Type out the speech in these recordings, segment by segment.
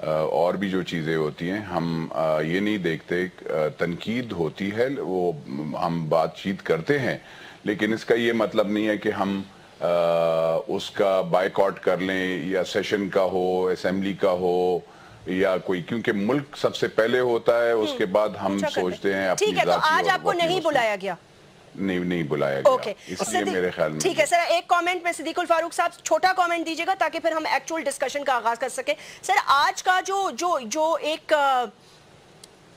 اور بھی جو چیزیں ہوتی ہیں ہم یہ نہیں دیکھتے. تنقید ہوتی ہے وہ ہم بات چیت کرتے ہیں لیکن اس کا یہ مطلب نہیں ہے کہ ہم اس کا بائیکاٹ کر لیں یا سیشن کا ہو اسمبلی کا ہو یا کوئی, کیونکہ ملک سب سے پہلے ہوتا ہے اس کے بعد ہم سوچتے ہیں اپنی ٹھیک ہے. تو آج آپ کو نہیں بلایا گیا؟ نہیں بلایا گیا, اس لیے میرے خیال میں. ٹھیک ہے سر, ایک کامنٹ میں صدیق الفاروق صاحب چھوٹا کامنٹ دیجیے گا تاکہ پھر ہم ایکچول ڈسکشن کا آغاز کر سکیں. سر آج کا جو ایک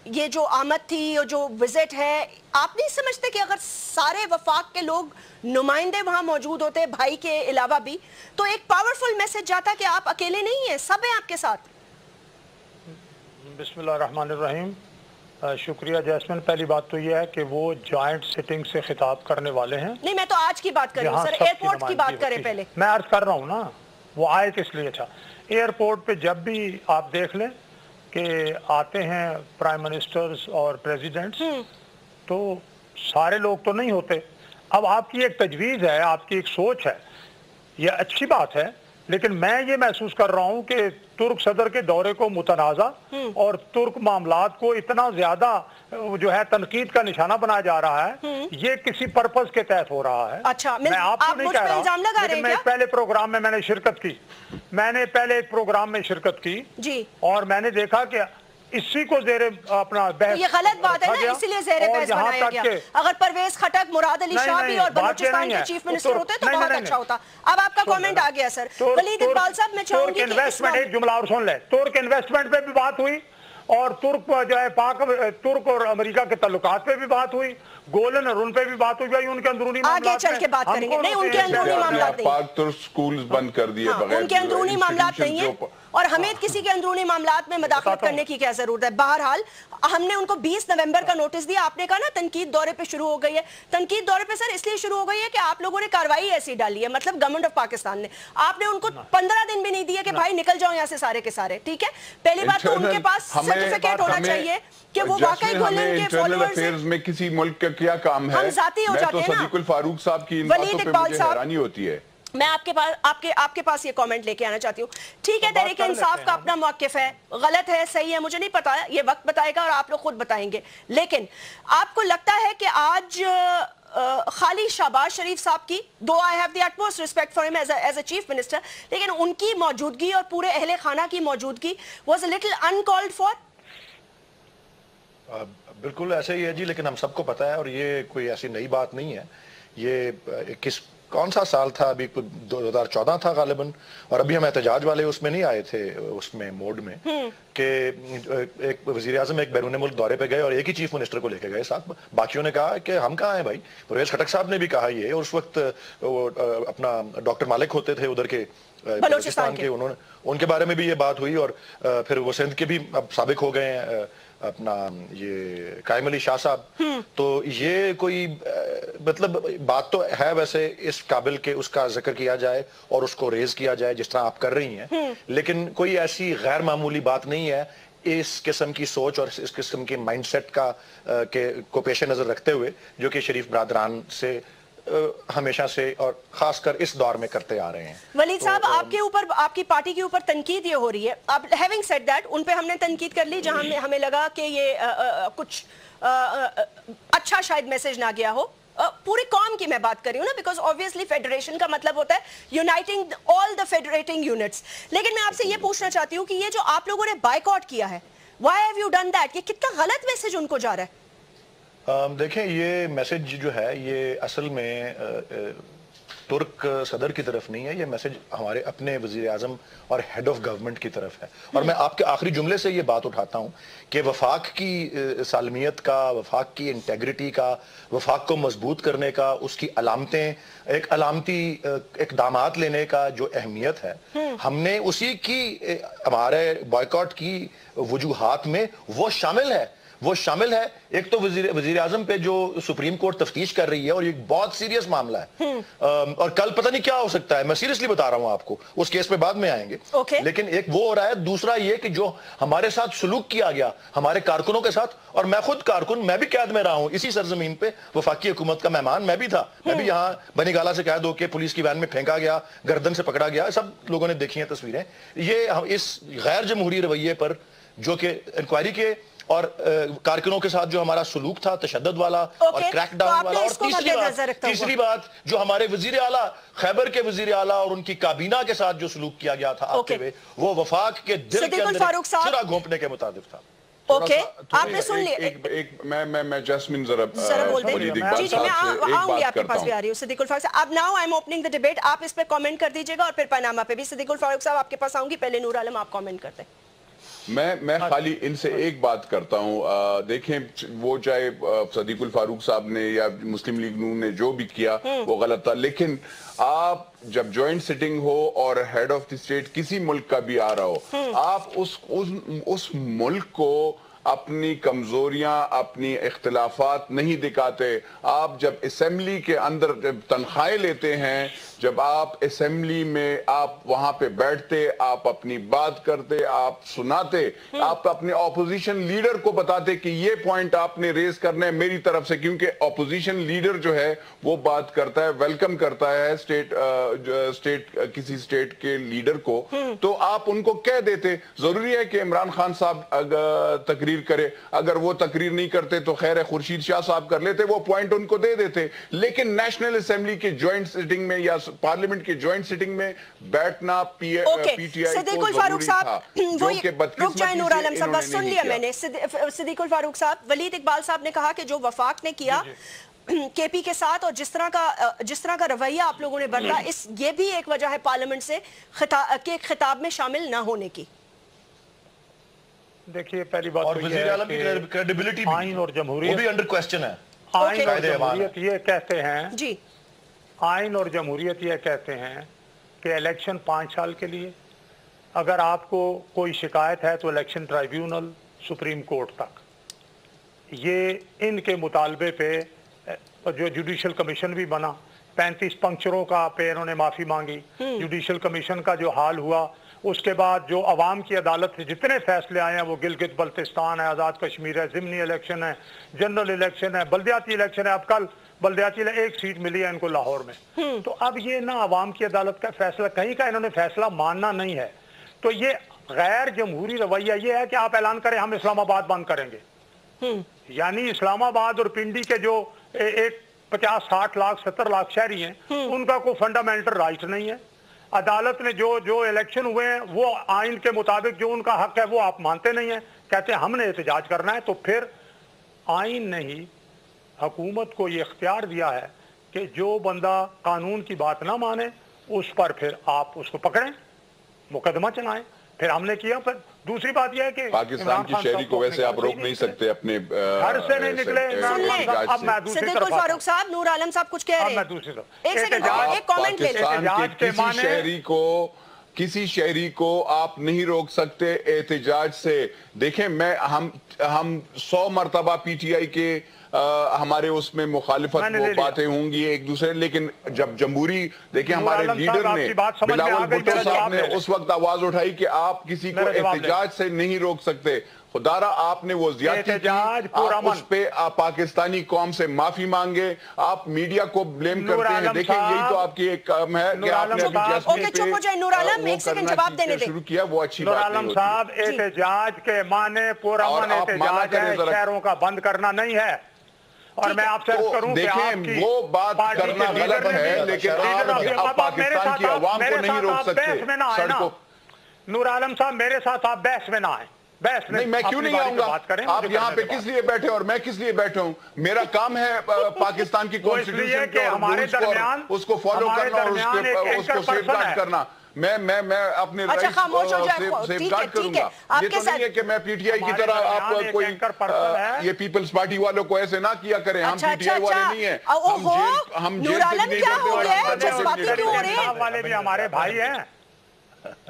یہ جو آمد تھی اور جو وزٹ ہے, آپ نہیں سمجھتے کہ اگر سارے وفاق کے لوگ نمائندے وہاں موجود ہوتے بھائی کے علاوہ بھی تو ایک پاورفل میسج جاتا کہ آپ اکیلے نہیں ہیں, سب ہیں آپ کے ساتھ؟ بسم اللہ الرحمن الرحیم. شکریہ جیسمن. پہلی بات تو یہ ہے کہ وہ جوائنٹ سٹنگ سے خطاب کرنے والے ہیں. نہیں میں تو آج کی بات کر رہی ہوں سر, ایئرپورٹ کی بات کریں پہلے. میں عرض کر رہا ہوں نا وہ آئے کس لیے تھا. ایئرپورٹ پہ جب بھی آپ دیکھ لیں کہ آتے ہیں پرائم منسٹرز اور پریزیڈنٹس تو سارے لوگ تو نہیں ہوتے. اب آپ کی ایک تجویز ہے, آپ کی ایک سوچ ہے, یہ اچھی بات ہے, لیکن میں یہ محسوس کر رہا ہوں کہ ترک صدر کے دورے کو متنازع اور ترک معاملات کو اتنا زیادہ جو ہے تنقید کا نشانہ بنایا جا رہا ہے, یہ کسی پرپس کے تحت ہو رہا ہے. اچھا, میں آپ کو نہیں کہہ رہا, لیکن میں پہلے پروگرام میں نے شرکت کی. میں نے پہلے ایک پروگرام میں شرکت کی جی, اور میں نے دیکھا کہ اسی کو زیر اپنا بحث, یہ غلط بات ہے نا, اسی لیے زیر بحث بنایا گیا. اگر پرویز خٹک, مراد علی شاہ بھی اور بلوچستان کے چیف منسٹر ہوتے تو بہت اچھا ہوتا. اب آپ کا کامنٹ آ گیا سر. ولید اقبال صاحب میں چاہوں گی کہ ایک جملہ اور سن لیں. ترک انویسٹمنٹ پہ بھی بات ہوئی اور ترک جو ہے ترک اور امریکہ کے تعلقات پہ بھی بات ہوئی, گولن اور ان پہ بھی بات ہوئی. ان کے اندرونی آگے چل کے بات کریں گے. نہیں, ان کے اندرونی معاملات نہیں, پاک ترک سکولز بند کر دیے بغیر, ان کے اندرونی معاملات نہیں ہیں اور ہمیں کسی کے اندرونی معاملات میں مداخلت کرنے کی کیا ضرورت ہے. بہرحال ہم نے ان کو 20 نومبر کا نوٹس دیا. آپ نے کہا نا تنقید دورے پہ شروع ہو گئی ہے. تنقید دورے پہ سر اس لیے شروع ہو گئی ہے کہ آپ لوگوں نے کاروائی ایسی ڈالی ہے, مطلب گورنمنٹ آف پاکستان نے. آپ نے ان کو 15 دن بھی نہیں دیے کہ بھائی نکل جاؤ یہاں سے سارے کے سارے. ٹھیک ہے, پہلی بات تو ان کے پاس سرٹیفکیٹ ہونا چاہیے کہ وہ واقعی گولن کے فالوورز ہیں. میں کسی ملک کا کیا کام ہے, ہم ذاتی ہو جاتے ہیں نا. صدیق الفاروق صاحب کی ان باتوں پہ مجھے حیرانی ہوتی ہے. میں آپ کے پاس یہ کامنٹ لے کے آنا چاہتی ہوں. ٹھیک ہے, تحریک انصاف کا اپنا موقف ہے, غلط ہے صحیح ہے مجھے نہیں پتا, یہ وقت بتائے گا اور آپ لوگ خود بتائیں گے. لیکن آپ کو لگتا ہے کہ آج خالی شہباز شریف صاحب کی, دو I have the utmost respect for him as a chief minister, لیکن ان کی موجودگی اور پورے اہل خانہ کی موجودگی was a little uncalled for؟ بالکل ایسا ہی ہے جی, لیکن ہم سب کو پتا ہے اور یہ کوئی ایسی نئی بات نہیں ہے. یہ کون سا سال تھا, ابھی 2014 تھا غالباً, اور ابھی ہم احتجاج والے اس میں نہیں آئے تھے اس میں موڈ میں کہ ایک وزیر اعظم ایک بیرون ملک دورے پہ گئے اور ایک ہی چیف منسٹر کو لے کے گئے ساتھ. باقیوں نے کہا کہ ہم کہاں ہیں بھائی. پرویز خٹک صاحب نے بھی کہا یہ, اور اس وقت اپنا ڈاکٹر مالک ہوتے تھے ادھر کے بلوچستان کے, ان کے بارے میں بھی یہ بات ہوئی. اور پھر وہ سندھ کے بھی اب سابق ہو گئے ہیں اپنا یہ قائم علی شاہ صاحب. تو یہ کوئی مطلب بات تو ہے ویسے اس قابل کہ اس کا ذکر کیا جائے اور اس کو ریز کیا جائے جس طرح آپ کر رہی ہیں, لیکن کوئی ایسی غیر معمولی بات نہیں ہے اس قسم کی سوچ اور اس قسم کے مائنڈ سیٹ کا کو پیش نظر رکھتے ہوئے جو کہ شریف برادران سے ہمیشہ سے اور خاص کر اس دور میں کرتے آ رہے ہیں. ولید صاحب آپ کے اوپر, آپ کی پارٹی کے اوپر تنقید یہ ہو رہی ہے. اب ہیونگ سیڈ دیٹ, ان پہ ہم نے تنقید کر لی جہاں ہمیں لگا کہ یہ کچھ اچھا شاید میسج نہ گیا ہو. پوری قوم کی میں بات کر رہی ہوں نا, بیکاز obviously فیڈریشن کا مطلب ہوتا ہے uniting all the federating units. لیکن میں آپ سے یہ پوچھنا چاہتی ہوں کہ یہ جو آپ لوگوں نے بائیک آؤٹ کیا ہے, why have you done that, یہ کتنا غلط میسج ان کو جا رہا ہے؟ دیکھیں یہ میسج جو ہے یہ اصل میں ترک صدر کی طرف نہیں ہے, یہ میسج ہمارے اپنے وزیر اعظم اور ہیڈ آف گورنمنٹ کی طرف ہے. اور میں آپ کے آخری جملے سے یہ بات اٹھاتا ہوں کہ وفاق کی سالمیت کا, وفاق کی انٹیگریٹی کا, وفاق کو مضبوط کرنے کا, اس کی علامتیں, ایک علامتی اقدامات لینے کا جو اہمیت ہے, ہم نے اسی کی ہمارے بائیکاٹ کی وجوہات میں وہ شامل ہے. وہ شامل ہے ایک تو وزیر اعظم پہ جو سپریم کورٹ تفتیش کر رہی ہے اور یہ بہت سیریس معاملہ ہے اور کل پتہ نہیں کیا ہو سکتا ہے, میں سیریسلی بتا رہا ہوں آپ کو, اس کیس پہ بعد میں آئیں گے, لیکن ایک وہ ہو رہا ہے. دوسرا یہ کہ جو ہمارے ساتھ سلوک کیا گیا ہمارے کارکنوں کے ساتھ, اور میں خود کارکن, میں بھی قید میں رہا ہوں اسی سرزمین پہ, وفاقی حکومت کا مہمان میں بھی تھا, میں بھی یہاں بنی گالا سے قید ہو کے پولیس کی وین میں پھینکا گیا, گردن سے پکڑا گیا, سب لوگوں نے دیکھی ہیں تصویریں. یہ اس غیر جمہوری رویے پر جو کہ انکوائری کے اور کارکنوں کے ساتھ جو ہمارا سلوک تھا تشدد والا اور کریک ڈاؤن والا, اور تیسری بات جو ہمارے وزیر اعلیٰ خیبر کے وزیر اعلیٰ اور ان کی کابینہ کے ساتھ جو سلوک کیا گیا تھا آتے ہوئے, وہ وفاق کے دل کے اندر چرا گھونپنے کے مطابق تھا. اوکے, آپ نے سن لیا. میں جاسمین ذرا بول دیں. جی جی, میں آؤں گی آپ کے پاس بھی آ رہی ہوں. صدیق الفاروق صاحب, اب now I am opening the debate, آپ اس پہ کامنٹ کر دیجیے گا اور پھر پاناما پہ بھی. صدیق الفاروق صاحب آپ کے پاس آؤں گی, پہلے نور عالم آپ کامنٹ کرتے ہیں. میں خالی ان سے ایک بات کرتا ہوں, دیکھیں وہ چاہے صدیق الفاروق صاحب نے یا مسلم لیگ نون نے جو بھی کیا وہ غلط تھا, لیکن آپ جب جوائنٹ سٹنگ ہو اور ہیڈ آف دی اسٹیٹ کسی ملک کا بھی آ رہا ہو, آپ اس ملک کو اپنی کمزوریاں اپنی اختلافات نہیں دکھاتے. آپ جب اسمبلی کے اندر جب تنخواہیں لیتے ہیں, جب آپ اسمبلی میں آپ وہاں پہ بیٹھتے, آپ اپنی بات کرتے, آپ سناتے, آپ اپنے اپوزیشن لیڈر کو بتاتے کہ یہ پوائنٹ آپ نے ریز کرنا ہے میری طرف سے, کیونکہ اپوزیشن لیڈر جو ہے وہ بات کرتا ہے, ویلکم کرتا ہے کسی اسٹیٹ کے لیڈر کو, تو آپ ان کو کہہ دیتے. ضروری ہے کہ عمران خان صاحب تقریر کرے, اگر وہ تقریر نہیں کرتے تو خیر ہے خورشید شاہ صاحب کر لیتے, وہ پوائنٹ ان کو دے دیتے. لیکن نیشنل اسمبلی کے جوائنٹ سٹنگ میں یا پارلیمنٹ کی جوائنٹ سٹنگ میں بیٹھنا پی ٹی آئی کو ضروری تھا, جو کہ بدقسمتی سے انہوں نے نہیں کیا. صدیق الفاروق صاحب, ولید اقبال صاحب نے کہا کہ جو وفاق نے کیا کے پی کے ساتھ اور جس طرح کا رویہ آپ لوگوں نے برتا, یہ بھی ایک وجہ ہے پارلیمنٹ سے خطاب میں شامل نہ ہونے کی. دیکھیے پہلی بات اور وزیر اعلیٰ کی کریڈیبلٹی آئین اور جمہوریت, وہ بھی انڈر کوسچن ہے. آئین اور جمہوریت یہ کہتے ہیں, جی آئین اور جمہوریت یہ کہتے ہیں کہ الیکشن 5 سال کے لیے, اگر آپ کو کوئی شکایت ہے تو الیکشن ٹرائیبیونل سپریم کورٹ تک. یہ ان کے مطالبے پہ جو جوڈیشل کمیشن بھی بنا, 35 پنکچروں کا پہ انہوں نے معافی مانگی. جوڈیشل کمیشن کا جو حال ہوا, اس کے بعد جو عوام کی عدالت سے جتنے فیصلے آئے ہیں, وہ گلگت بلتستان ہے, آزاد کشمیر ہے, ضمنی الیکشن ہے, جنرل الیکشن ہے, بلدیاتی الیکشن ہے. اب کل بلدیاتی ایک سیٹ ملی ہے ان کو لاہور میں. تو اب یہ نہ عوام کی عدالت کا فیصلہ, کہیں کا انہوں نے فیصلہ ماننا نہیں ہے. تو یہ غیر جمہوری رویہ یہ ہے کہ آپ اعلان کریں ہم اسلام آباد بند کریں گے. یعنی اسلام آباد اور پنڈی کے جو 50-60 لاکھ 70 لاکھ شہری ہیں, ان کا کوئی فنڈامنٹل رائٹ نہیں ہے. عدالت نے جو الیکشن ہوئے ہیں وہ آئین کے مطابق جو ان کا حق ہے وہ آپ مانتے نہیں ہیں, کہتے ہیں ہم نے احتجاج کرنا ہے. تو پھر آئین نے ہی حکومت کو یہ اختیار دیا ہے کہ جو بندہ قانون کی بات نہ مانے اس پر پھر آپ اس کو پکڑیں, مقدمہ چلائیں. پھر ہم نے کیا. پھر دوسری بات یہ ہے کہ پاکستان کی شہری کو ویسے آپ روک نہیں سکتے اپنے گھر سے نہیں نکلے. اب میں دوسری صدیق طرف الفاروق صاحب, نور عالم صاحب کچھ کہہ رہے ہیں. میں دوسری طرف ایک سیکنڈ, ایک کامنٹ لے لیں. کسی شہری کو آپ نہیں روک سکتے احتجاج سے. دیکھیں ہم 100 مرتبہ پی ٹی آئی کے ہمارے اس میں مخالفت وہ باتیں ہوں گی ایک دوسرے, لیکن جب جمہوری دیکھیں ہمارے لیڈر نے بلاول بھٹو صاحب نے اس وقت آواز اٹھائی کہ آپ کسی کو احتجاج سے نہیں روک سکتے. خدارا آپ نے وہ زیادتی کی, آپ اس پہ پاکستانی قوم سے معافی مانگے, آپ میڈیا کو بلیم کرتے ہیں. دیکھیں یہی تو آپ کی ایک کام ہے کہ آپ نے ابھی جاسمین پہ شروع کیا, وہ اچھی بات نہیں ہوتی. نور عالم صاحب, احتجاج کے معنی پرامن احتجاج ہے, شہروں کا بند کرنا نہیں ہے. اور میں آپ سے عرض کروں کہ دیکھیں وہ بات کرنا غلط ہے, لیکن آپ پاکستان کی عوام کو نہیں روک سکتے. نور عالم صاحب میرے ساتھ آپ بحث میں نہ آئیں. نہیں, میں کیوں نہیں آؤں گا. آپ یہاں پہ کس لیے بیٹھے اور میں کس لیے بیٹھا ہوں؟ میرا کام ہے پاکستان کی کانسٹیٹیوشن کے اس کو فالو کرنا اور اس کو سیف گارڈ کرنا. میں اپنے رائٹس کو سیف گارڈ کروں گا. یہ تو نہیں ہے کہ میں پی ٹی آئی کی طرح آپ کوئی یہ پیپلز پارٹی والوں کو ایسے نہ کیا کریں. ہم پی ٹی آئی والے نہیں ہیں, ہم جیل سے والے بھی ہمارے بھائی ہیں.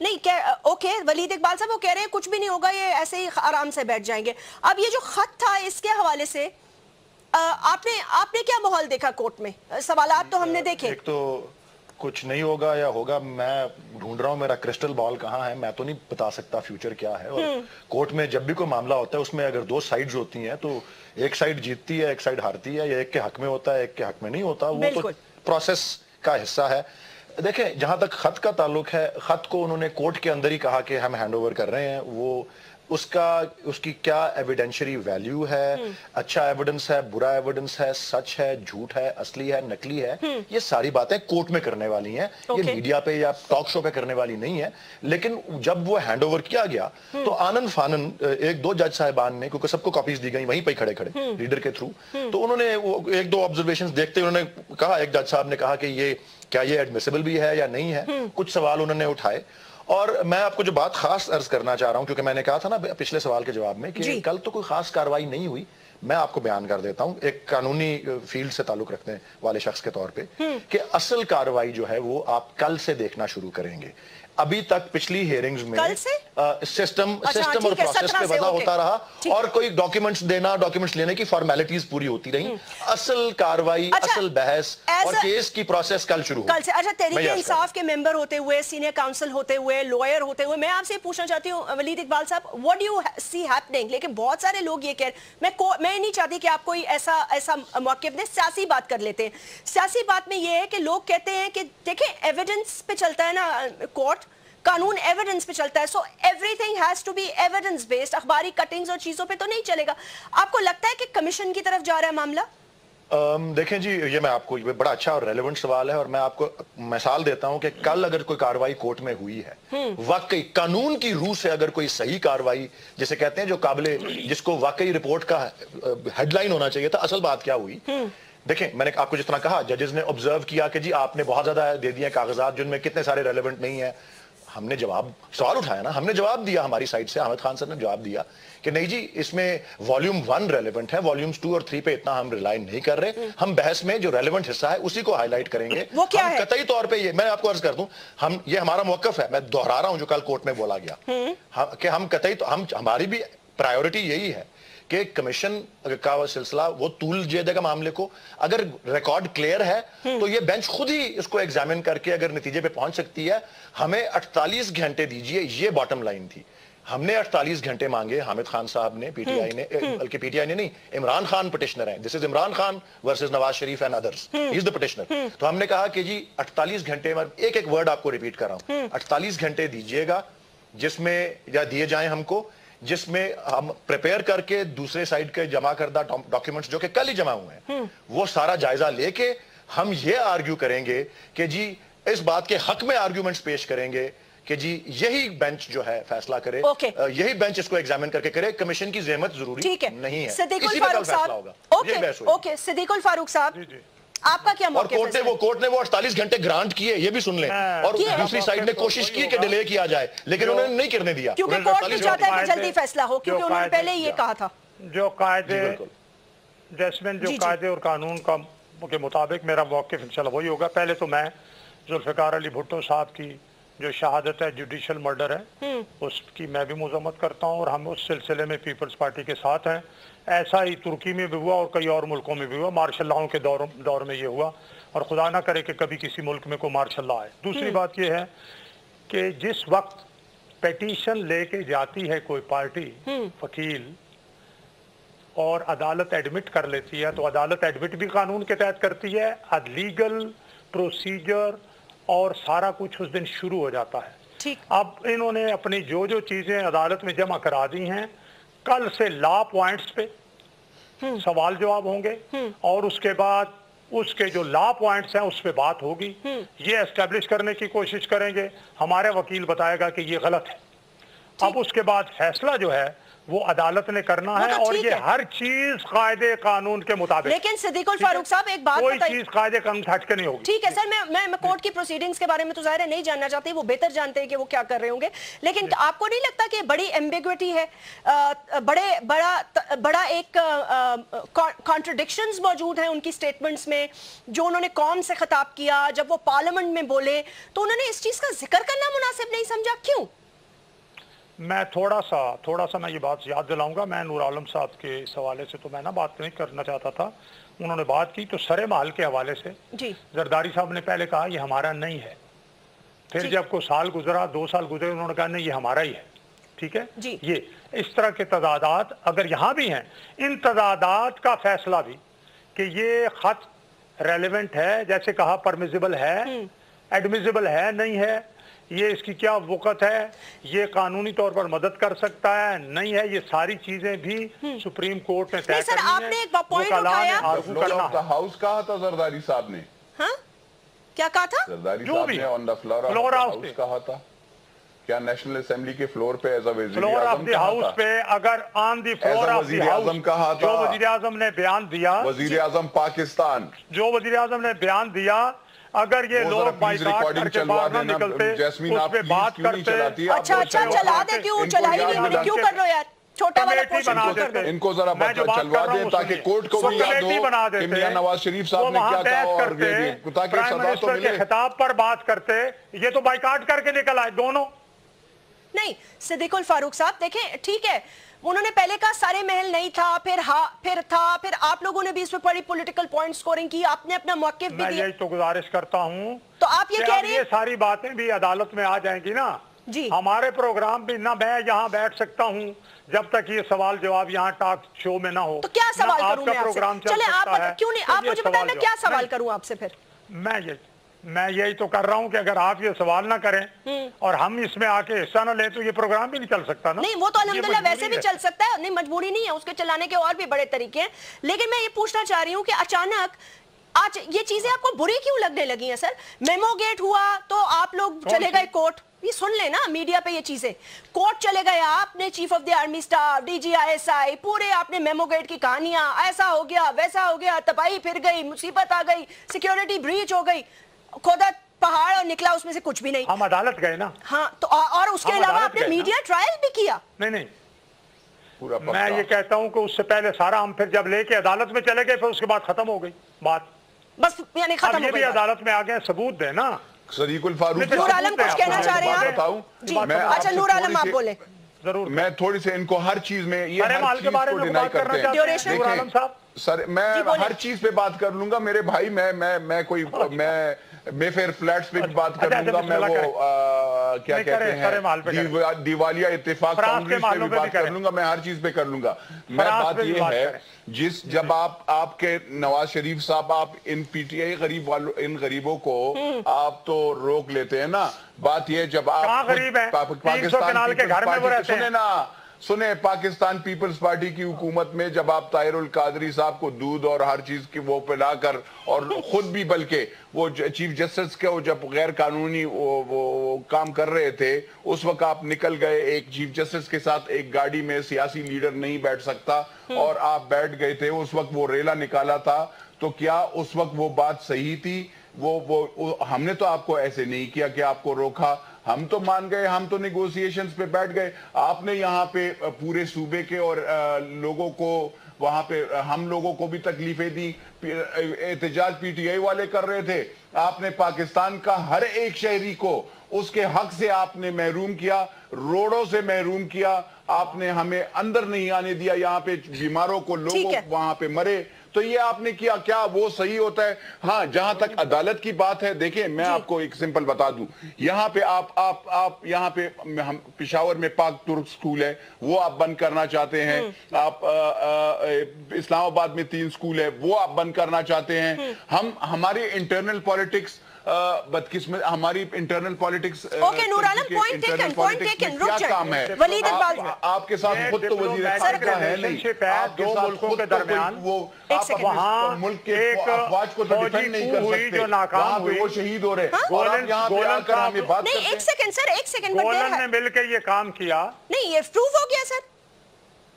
نہیں اوکے ولید اقبال صاحب وہ کہہ رہے ہیں کچھ بھی نہیں ہوگا, یہ ایسے ہی آرام سے بیٹھ جائیں گے. اب یہ جو خط تھا اس کے حوالے سے آپ نے کیا ماحول دیکھا کورٹ میں؟ سوالات تو ہم نے دیکھے. ایک تو کچھ نہیں ہوگا یا ہوگا, میں ڈھونڈ رہا ہوں میرا کرسٹل بال کہاں ہے, میں تو نہیں بتا سکتا فیوچر کیا ہے. اور کورٹ میں جب بھی کوئی معاملہ ہوتا ہے اس میں اگر دو سائیڈز ہوتی ہیں تو ایک سائیڈ جیتتی ہے ایک سائیڈ ہارتی ہے, یا ایک کے حق میں ہوتا ہے ایک کے حق میں نہیں ہوتا, وہ تو پروسیس کا حصہ ہے. دیکھیں جہاں تک خط کا تعلق ہے, خط کو انہوں نے کورٹ کے اندر ہی کہا کہ ہم ہینڈ اوور کر رہے ہیں. وہ اس کی کیا ایویڈینشری ویلیو ہے, اچھا ایویڈنس ہے, برا ایویڈنس ہے, سچ ہے, جھوٹ ہے, اصلی ہے, نکلی ہے, یہ ساری باتیں کورٹ میں کرنے والی ہیں. یہ میڈیا پہ یا ٹاک شو پہ کرنے والی نہیں ہے. لیکن جب وہ ہینڈ اوور کیا گیا تو آنن فانن ایک دو جج صاحبان نے, کیونکہ سب کو کاپیز دی گئی وہیں پہ کھڑے کھڑے لیڈر کے تھرو, تو انہوں نے وہ ایک دو آبزرویشنز دیکھتے انہوں نے کہا, ایک جج صاحب نے کہا کہ یہ کیا یہ ایڈمیسیبل بھی ہے یا نہیں ہے, کچھ سوال انہوں نے اٹھائے. اور میں آپ کو جو بات خاص عرض کرنا چاہ رہا ہوں, کیونکہ میں نے کہا تھا نا پچھلے سوال کے جواب میں کہ کل تو کوئی خاص کاروائی نہیں ہوئی, میں آپ کو بیان کر دیتا ہوں ایک قانونی فیلڈ سے تعلق رکھنے والے شخص کے طور پہ, کہ اصل کاروائی جو ہے وہ آپ کل سے دیکھنا شروع کریں گے. ابھی تک پچھلی ہیئرنگز میں سسٹم اور پروسیس پہ وضع ہوتا رہا, اور کوئی ڈاکیومنٹس دینا, ڈاکیومنٹس لینے کی فارمیلٹیز پوری ہوتی رہیں. اصل کاروائی, اصل بحث اور کیس کی پروسیس کل شروع ہوگی. کل سے. اچھا, تحریک انصاف کے ممبر ہوتے ہوئے, سینئر کاؤنسل ہوتے ہوئے, لوئر ہوتے ہوئے, میں آپ سے پوچھنا چاہتی ہوں ولید اقبال صاحب, what do you see happening? لیکن بہت سارے لوگ یہ کہہ رہے ہیں, میں نہیں چاہتی کہ آپ کوئی ایسا موقف دیں, سیاسی بات کر لیتے ہیں. سیاسی بات میں یہ ہے کہ لوگ کہتے ہیں کہ دیکھیں ایویڈنس پہ چلتا ہے نا کورٹ, قانون ایویڈنس پہ چلتا ہے, so everything has to be evidence based. اخباری کٹنگز اور چیزوں پہ تو نہیں چلے گا. آپ کو لگتا ہے کہ کمیشن کی طرف جا رہا ہے معاملہ؟ دیکھیں جی, یہ میں آپ کو بڑا اچھا اور ریلیونٹ سوال ہے, اور میں آپ کو مثال دیتا ہوں کہ کل اگر کوئی کاروائی کورٹ میں ہوئی ہے, واقعی قانون کی روح سے اگر کوئی صحیح کاروائی جسے کہتے ہیں جو قابل, جس کو واقعی رپورٹ کا ہیڈ لائن ہونا چاہیے تھا, اصل بات کیا ہوئی. دیکھیں میں نے آپ کو جس طرح کہا, ججز نے آبزرو کیا کہ جی آپ نے بہت زیادہ دے دیے کاغذات جن میں کتنے سارے ریلیونٹ نہیں ہیں. ہم نے سوال اٹھایا نا, ہم نے جواب دیا, ہماری سائٹ سے حامد خان صاحب نے جواب دیا کہ نہیں جی اس میں والیوم 1 ریلیونٹ ہے, والیومز 2 اور 3 پہ اتنا ہم ریلائی نہیں کر رہے, ہم بحث میں جو ریلیونٹ حصہ ہے اسی کو ہائی لائٹ کریں گے. وہ کیا ہے؟ قطعی طور پہ یہ میں آپ کو عرض کر دوں, یہ ہمارا موقف ہے, میں دہرا رہا ہوں جو کل کورٹ میں بولا گیا, کہ ہم قطعی ہماری بھی پرائیورٹی یہی ہے کہ کمیشن کا سلسلہ وہ طول دے گا معاملے کو. اگر ریکارڈ کلیئر ہے تو یہ بینچ خود ہی اس کو ایگزامن کر کے اگر نتیجے پہ پہنچ سکتی ہے. ہمیں 48 گھنٹے دیجئے, یہ باٹم لائن تھی. ہم نے 48 گھنٹے مانگے, حامد خان صاحب نے, پی ٹی آئی نے, بلکہ پی ٹی آئی نے نہیں, عمران خان پٹیشنر ہیں, this is Imran Khan versus Nawaz Sharif and others, he is the petitioner. تو ہم نے کہا کہ جی 48 گھنٹے, ایک ایک ورڈ آپ کو ریپیٹ کر رہا ہوں, 48 گھنٹے دیجئے گا جس میں, یا دیے جائیں ہم کو, جس میں ہم پریپیئر کر کے دوسرے سائڈ کے جمع کردہ ڈاکیومنٹس جو کہ کل ہی جمع ہوئے ہیں وہ سارا جائزہ لے کے ہم یہ آرگیو کریں گے کہ جی اس بات کے حق میں آرگیومنٹس پیش کریں گے کہ جی یہی بینچ جو ہے فیصلہ کرے, یہی بینچ اس کو ایگزامن کر کے کرے. کمیشن کی زحمت ضروری نہیں ہے, اسی پہ کل فیصلہ ہوگا. یہ بحث ہوگی. اوکے, صدیق الفاروق صاحب آپ کا کیا موقف ہے؟ اور کورٹ نے وہ 48 گھنٹے گرانٹ کیے, یہ بھی سن لیں, اور دوسری سائیڈ نے کوشش کی کہ ڈیلے کیا جائے, لیکن انہوں نے نہیں کرنے دیا, کیونکہ کورٹ بھی چاہتا ہے کہ جلدی فیصلہ ہو, کیونکہ انہوں نے پہلے یہ کہا تھا. جو قاعدے جیسمین, جو قاعدے اور قانون کے مطابق میرا موقف انشاءاللہ وہی ہوگا. پہلے تو میں ذوالفقار علی بھٹو صاحب کی جو شہادت ہے, جوڈیشل مرڈر ہے, اس کی میں بھی مذمت کرتا ہوں, اور ہم اس سلسلے میں پیپلز پارٹی کے ساتھ ہیں. ایسا ہی ترکی میں بھی ہوا اور کئی اور ملکوں میں بھی ہوا, مارشل لاؤں کے دور میں یہ ہوا, اور خدا نہ کرے کہ کبھی کسی ملک میں کوئی مارشل لا آئے. دوسری بات یہ ہے کہ جس وقت پیٹیشن لے کے جاتی ہے کوئی پارٹی, وکیل, اور عدالت ایڈمٹ کر لیتی ہے, تو عدالت ایڈمٹ بھی قانون کے تحت کرتی ہے, لیگل پروسیجر اور سارا کچھ اس دن شروع ہو جاتا ہے. اب انہوں نے اپنی جو چیزیں عدالت میں جمع کرا دی ہیں, کل سے لا پوائنٹس پہ سوال جواب ہوں گے, اور اس کے بعد اس کے جو لا پوائنٹس ہیں اس پہ بات ہوگی. یہ اسٹیبلش کرنے کی کوشش کریں گے, ہمارے وکیل بتائے گا کہ یہ غلط ہے. اب اس کے بعد فیصلہ جو ہے وہ عدالت نے کرنا ہے اور یہ ہر چیز قاعدے قانون کے مطابق. لیکن صدیق الفاروق صاحب ایک بات کوئی چیز قاعدے قانون ہٹ کے نہیں ہوگی. ٹھیک ہے سر, میں کورٹ کی پروسیڈنگز کے بارے میں تو ظاہر ہے نہیں جاننا چاہتی, وہ بہتر جانتے ہیں کہ وہ کیا کر رہے ہوں گے, لیکن آپ کو نہیں لگتا کہ بڑی ایمبیگوٹی ہے, بڑا ایک کانٹرڈکشنز موجود ہیں ان کی سٹیٹمنٹس میں, جو انہوں نے قوم سے خطاب کیا, جب وہ پارلیمنٹ میں بولے تو انہوں نے اس چیز کا ذکر کرنا مناسب نہیں سمجھا, کیوں؟ میں تھوڑا سا میں یہ بات یاد دلاؤں گا. میں نور عالم صاحب کے اس حوالے سے تو میں بات نہیں کرنا چاہتا تھا, انہوں نے بات کی تو سر محل کے حوالے سے جی زرداری صاحب نے پہلے کہا یہ ہمارا نہیں ہے, پھر جب کوئی سال گزرا 2 سال گزرے انہوں نے کہا نہیں یہ ہمارا ہی ہے. ٹھیک ہے, یہ اس طرح کے تضادات اگر یہاں بھی ہیں, ان تضادات کا فیصلہ بھی کہ یہ خط ریلیونٹ ہے, جیسے کہا پرمیزیبل ہے, ایڈمیزیبل ہے, نہیں ہے, یہ اس کی کیا وقت ہے, یہ قانونی طور پر مدد کر سکتا ہے, نہیں ہے, یہ ساری چیزیں بھی سپریم کورٹ نے طے کرنی ہے. ہاؤس کہا تھا زرداری صاحب نے, کیا کہا تھا زرداری صاحب نے آن دا فلور ہاؤس کہا تھا, کیا نیشنل اسمبلی کے فلور پہ as a floor of the house پہ, اگر on the floor of the house کہا تھا, جو وزیر اعظم نے بیان دیا, وزیر اعظم پاکستان جو وزیر اعظم نے بیان دیا, اگر یہ لوگ بائیکاٹ کر کے باہر نہ نکلتے, اس پہ بات کرتے. اچھا چلا دے, کیوں چلائی نہیں, کیوں کر رہو یار, چھوٹا والا پورشن کر دو, ان کو ذرا چلوا دیں تاکہ کورٹ کو بھی یاد ہو کہ میاں نواز شریف صاحب نے کیا کہا, اور تاکہ سزا تو ملے. خطاب پر بات کرتے, یہ تو بائیکاٹ کر کے نکل آئے دونوں. نہیں صدیق الفاروق صاحب دیکھیں, ٹھیک ہے انہوں نے پہلے کہا سارے محل نہیں تھا, پھر تھا, پھر آپ لوگوں نے بھی اس پہ بڑی پولیٹیکل پوائنٹ سکورنگ کی, آپ نے اپنا موقف بھی دیا. میں یہی تو گزارش کرتا ہوں, تو آپ یہ کہہ رہے ہیں یہ ساری باتیں بھی عدالت میں آ جائیں گی نا. جی ہمارے پروگرام بھی نہ, میں یہاں بیٹھ سکتا ہوں جب تک یہ سوال جواب یہاں ٹاک شو میں نہ ہو. تو کیا سوال کروں میں آپ سے, چلیں آپ کیوں نہیں, آپ مجھے بتائیں میں کیا سوال کروں آپ سے پھر. میں یہی تو کر رہا ہوں کہ اگر آپ یہ سوال نہ کریں اور ہم اس میں آ کے حصہ نہ لیں تو یہ پروگرام بھی نہیں چل سکتا نا. نہیں وہ تو الحمدللہ ویسے بھی چل سکتا ہے, نہیں مجبوری نہیں ہے, اس کے چلانے کے اور بھی بڑے طریقے ہیں. لیکن میں یہ پوچھنا چاہ رہی ہوں کہ اچانک آج یہ چیزیں آپ کو بری کیوں لگنے لگی ہیں سر؟ میمو گیٹ ہوا تو آپ لوگ چلے گئے کورٹ, یہ سن لیں نا میڈیا پہ یہ چیزیں, کورٹ چلے گئے آپ نے, chief of the army staff, D G I S I, پورے آپ نے میمو گیٹ کی کہانیاں, ایسا ہو گیا ویسا ہو گیا, تباہی پھر گئی, مصیبت آ گئی, سیکیورٹی بریچ ہو گئی, کھودا پہاڑ اور نکلا اس میں سے کچھ بھی نہیں. ہم عدالت گئے نا. ہاں تو اور اس کے علاوہ آپ نے میڈیا ٹرائل بھی کیا. نہیں میں یہ کہتا ہوں کہ اس سے پہلے سارا ہم پھر جب لے کے عدالت میں چلے گئے, پھر اس کے بعد ختم ہو گئی بات, بس یعنی ختم ہو گئی. یہ بھی عدالت میں آگے ثبوت دیں نا. صدیق الفاروق نور عالم کچھ کہنا چاہ رہے ہیں. اچھا نور عالم آپ بولیں. ضرور, میں تھوڑی سے ان کو ہر چیز میں یہ ہر چیز کو ڈینائی کرتے ہیں. نور عالم صاحب سر میں ہر چیز پہ بات کر لوں گا میرے بھائی, میں کوئی میں پھر فلیٹس پہ بات کر لوں گا, میں وہ کیا کہتے ہیں دیوالیہ اتفاق کانگریس پہ بھی بات کر لوں گا, میں ہر چیز پہ کر لوں گا. میں بات یہ ہے جب آپ کے نواز شریف صاحب آپ ان پی ٹی آئی ان غریبوں کو آپ تو روک لیتے ہیں نا, بات یہ جب آپ سنیں پاکستان پیپلز پارٹی کی حکومت میں جب آپ طاہر القادری صاحب کو دودھ اور ہر چیز کی وہ پلا کر, اور خود بھی بلکہ وہ چیف جسٹس کے جب غیر قانونی وہ کام کر رہے تھے, اس وقت آپ نکل گئے ایک چیف جسٹس کے ساتھ ایک گاڑی میں, سیاسی لیڈر نہیں بیٹھ سکتا اور آپ بیٹھ گئے تھے, اس وقت وہ ریلا نکالا تھا, تو کیا اس وقت وہ بات صحیح تھی؟ ہم نے تو آپ کو ایسے نہیں کیا کہ آپ کو روکا, ہم تو مان گئے, ہم تو نیگوسیشنز پہ بیٹھ گئے. آپ نے یہاں پہ پورے صوبے کے اور لوگوں کو وہاں پہ, ہم لوگوں کو بھی تکلیفیں دی, احتجاج پی ٹی آئی والے کر رہے تھے, آپ نے پاکستان کا ہر ایک شہری کو اس کے حق سے آپ نے محروم کیا, روڈوں سے محروم کیا, آپ نے ہمیں اندر نہیں آنے دیا, یہاں پہ بیماروں کو لوگوں وہاں پہ مرے, تو یہ آپ نے کیا وہ صحیح ہوتا ہے؟ ہاں جہاں تک عدالت کی بات ہے, دیکھیں میں آپ کو ایک سمپل بتا دوں, یہاں پہ آپ یہاں پہ پشاور میں پاک ترک سکول ہے, وہ آپ بند کرنا چاہتے ہیں, آپ اسلام آباد میں 3 سکول ہے, وہ آپ بند کرنا چاہتے ہیں. ہماری انٹرنل پالیٹکس بدقسمت, ہماری انٹرنل پالیٹکس کیا کام ہے؟ آپ کے ساتھ خود تو وزیر خارجہ ہے نہیں, آپ کے ساتھ خود کے درمیان وہ ملک کے افواج کو تو ڈیفینڈ نہیں کر سکتے, وہاں وہ شہید ہو رہے, اور آپ یہاں پہ آ کر ہمیں بات کرتے ہیں. ایک سیکنڈ سر, ایک سیکنڈ, گولن نے مل کے یہ کام کیا, نہیں یہ پروف ہو گیا سر,